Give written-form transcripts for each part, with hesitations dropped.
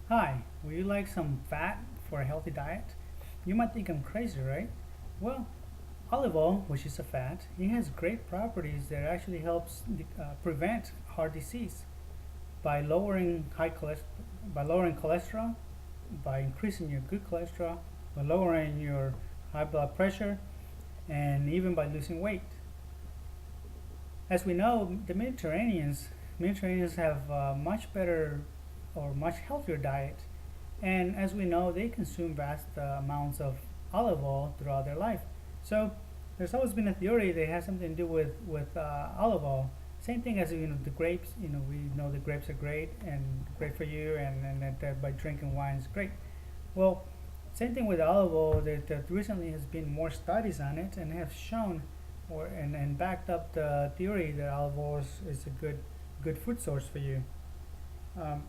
Hi, would you like some fat for a healthy diet? You might think I'm crazy, right? Well, olive oil, which is a fat, it has great properties that actually helps prevent heart disease by lowering by lowering cholesterol, by increasing your good cholesterol, by lowering your high blood pressure, and even by losing weight. As we know, the Mediterraneans have a much better or much healthier diet. And as we know, they consume vast amounts of olive oil throughout their life. So there's always been a theory that has something to do with olive oil. Same thing as the grapes. We know the grapes are great and great for you, and that by drinking wine is great. Well, same thing with olive oil. That recently has been more studies on it and have shown and backed up the theory that olive oil is a good food source for you. Um,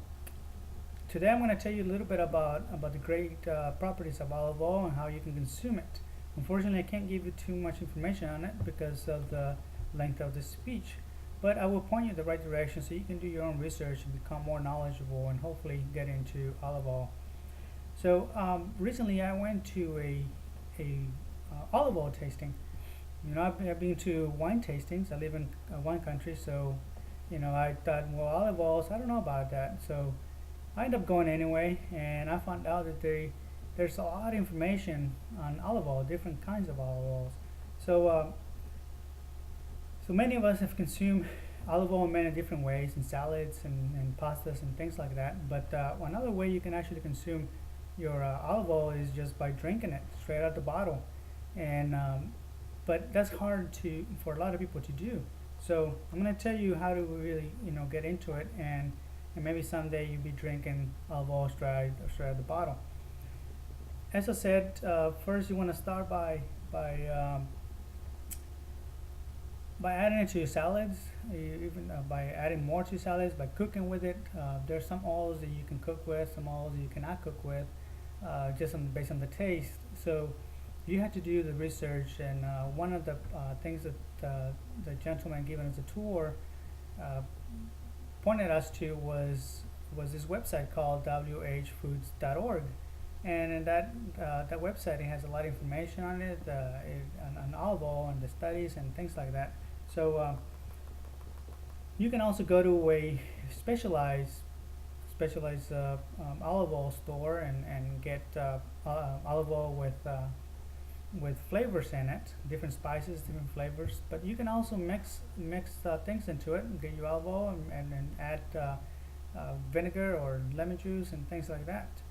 Today I'm going to tell you a little bit about the great properties of olive oil and how you can consume it. Unfortunately, I can't give you too much information on it because of the length of the speech, but I will point you in the right direction so you can do your own research and become more knowledgeable and hopefully get into olive oil. So recently I went to a olive oil tasting. I've been to wine tastings. I live in a wine country, so I thought, well, olive oils, I don't know about that. So I ended up going anyway, and I found out that there's a lot of information on olive oil, different kinds of olive oils. So, so many of us have consumed olive oil in many different ways, in salads and pastas and things like that. But another way you can actually consume your olive oil is just by drinking it straight out the bottle, and but that's hard for a lot of people to do. So I'm going to tell you how to really get into it, and maybe someday you'll be drinking olive oil straight out the bottle. As I said, first you want to start by adding it to your salads, even by adding more to salads, by cooking with it. There's some oils that you can cook with, some oils that you cannot cook with, based on the taste. So you have to do the research, and one of the things that the gentleman giving us a tour uh, pointed us to was this website called whfoods.org, and in that website it has a lot of information on it, on olive oil and the studies and things like that. So you can also go to a specialized olive oil store and get olive oil with flavors in it, different spices, different flavors. But you can also mix things into it and get your olive oil and add vinegar or lemon juice and things like that.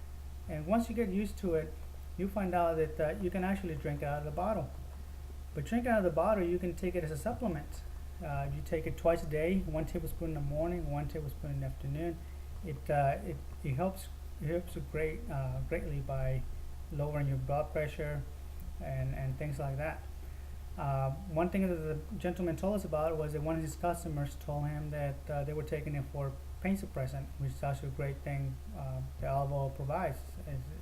And once you get used to it, you find out that you can actually drink it out of the bottle. But drinking out of the bottle, you can take it as a supplement. You take it twice a day, 1 tablespoon in the morning, 1 tablespoon in the afternoon. It helps you greatly by lowering your blood pressure and things like that. One thing that the gentleman told us about was that one of his customers told him that they were taking it for pain suppressant, which is actually a great thing the olive oil provides.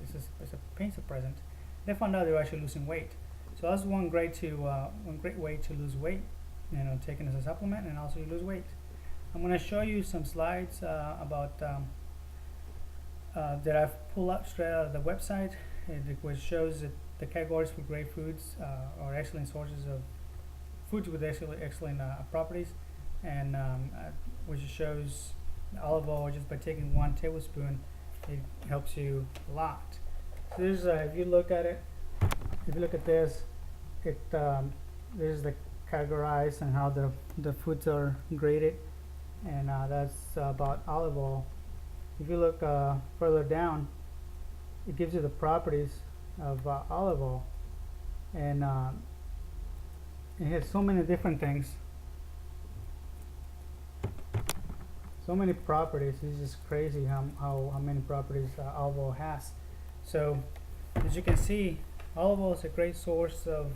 It's a pain suppressant. They found out they were actually losing weight. So that's one great way to lose weight. Taken as a supplement, and also you lose weight. I'm going to show you some slides about that I've pulled up straight out of the website, which shows that the categories for great foods are excellent sources of foods with excellent properties, and which shows olive oil just by taking 1 tablespoon, it helps you a lot. So this is, if you look at it, if you look at this, this is the categorized and how the foods are graded, and that's about olive oil. If you look further down, it gives you the properties of olive oil, and it has so many different things, so many properties. It's just crazy how many properties olive oil has. So as you can see, olive oil is a great source of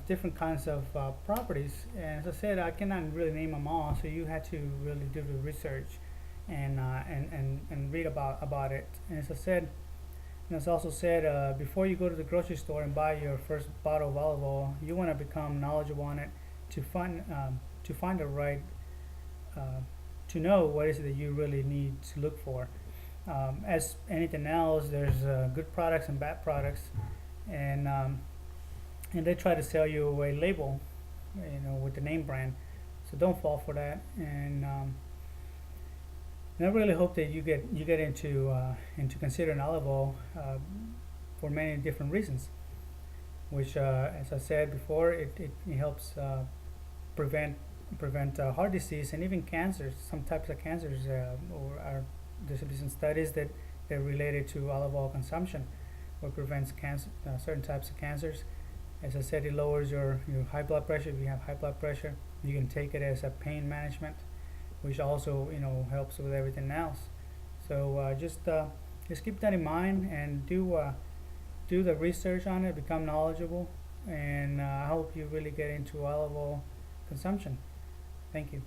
different kinds of properties, and as I said, I cannot really name them all, so you had to really do the research and read about it. And as I said, and it's also said, before you go to the grocery store and buy your first bottle of olive oil, you want to become knowledgeable on it to find the right, to know what is it that you really need to look for. As anything else, there's good products and bad products, and they try to sell you a label, with the name brand. So don't fall for that. And I really hope that you get into considering olive oil for many different reasons. Which, as I said before, it helps prevent heart disease and even cancers. Some types of cancers, there's been some studies that they're related to olive oil consumption, where it prevents cancer, certain types of cancers. As I said, it lowers your high blood pressure. If you have high blood pressure, you can take it as a pain management, which also helps with everything else. So just keep that in mind and do the research on it, become knowledgeable, and I hope you really get into olive oil consumption. Thank you.